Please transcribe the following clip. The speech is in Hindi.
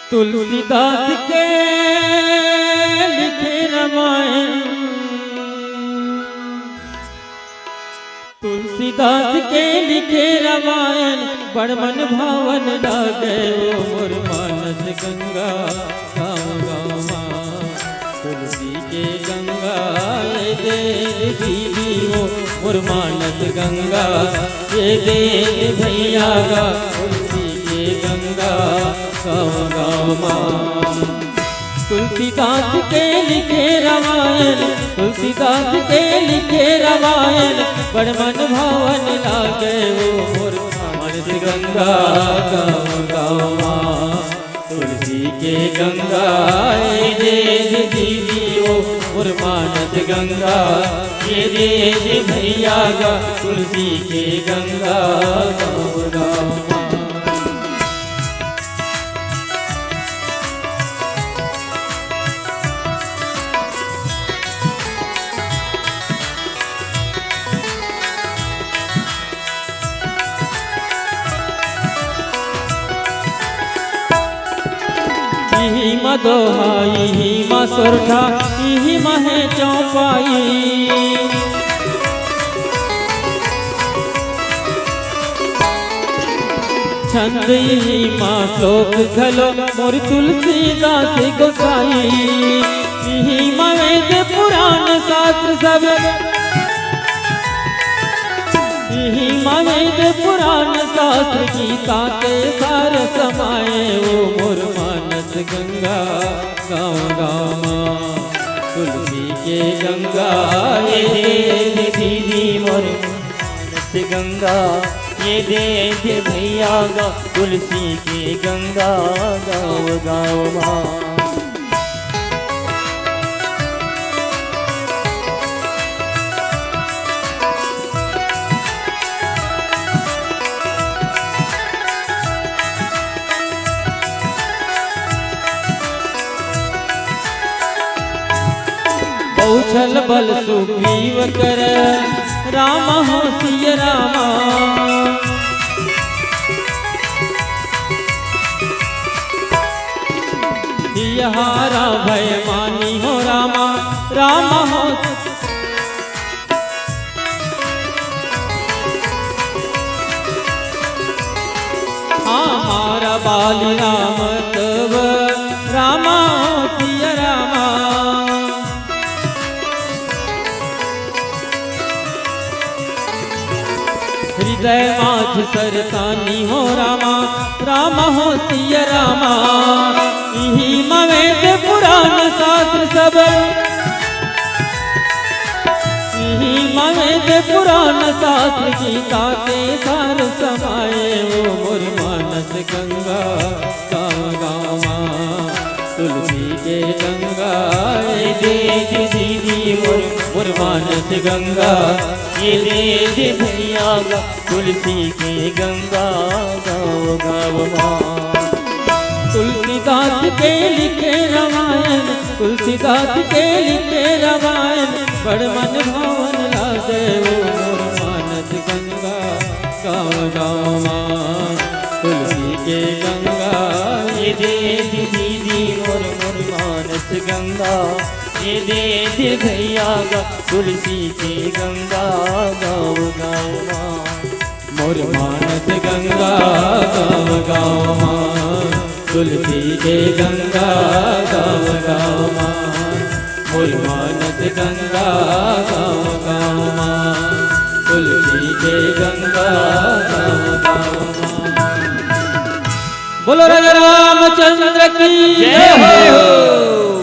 तुलसीदास के लिखे रामायण, तुलसीदास के लिखे रामायण बड़ मन भावन लागे वो मोर मानस गंगा गाँव गाँव माँ। तुलसी के गंगा ये दे दीदी वो मोर मानस गंगा ये दे भैया गा। तुलसी के गंगा गाँव गाँव माँ। तुलसीदास के लिखे रामायण, तुलसीदास के लिखे रामायण बड़ मन भावन लागे वो मोर मानस गंगा गाँव गाँव माँ। तुलसी के गंगा ये दे दीदी वो मोर मानस गंगा ये दे भैया गा। तुलसी के गंगा गाँव गाँव माँ। इही मदोहा इही मसुरठा इही महे चौपाई। छंद इही माँ श्लोक घलो मोर तुलसीदास गोसाई। इही वेद पुराण शास्त्र सब, इही वेद पुराण शास्त्र गीता के सार समाये वो मोर मानस गंगा गाँव गाँव माँ। तुलसी के गंगा ये दे दीदी मोर मानस गंगा ये दे भैया गा। तुलसी के गंगा गाँव गाँव माँ। उछल बल सुग्रीव कर राम हो सिय रामा। सियहारा भय मानी हो रामा राम हो। हमारा बाल राम तब रामा हो सिय रामा। हृदय माझ सरतानी हो रामा राम हो सिय रामा। इही वेद पुराण शास्त्र सब, इही वेद पुराण शास्त्र गीता के सार समाये वो मोर मानस गंगा गाँव गाँव माँ। तुलसी के गंगा ये दे दीदी मोर मानस गंगा ये दे भैया गा। तुलसी के गंगा गाँव गाँव माँ। तुलसीदास के लिखे रामायण, तुलसीदास के लिखे रामायण बड़ मन भावन लागे वो मोर मानस गंगा गाँव गाँव माँ। तुलसी के गंगा ये दे दीदी मोर मानस गंगा ये दे भैया गा। तुलसी के गंगा गाँव गाँव माँ। मोर मानस गंगा गाँव गाँव माँ। तुलसी के गंगा गाँव गाँव माँ। मोर मानस गंगा गाँव गाँव माँ। तुलसी के गंगा गाँव गाँव माँ। बोलो राजा रामचंद्र की जय हो।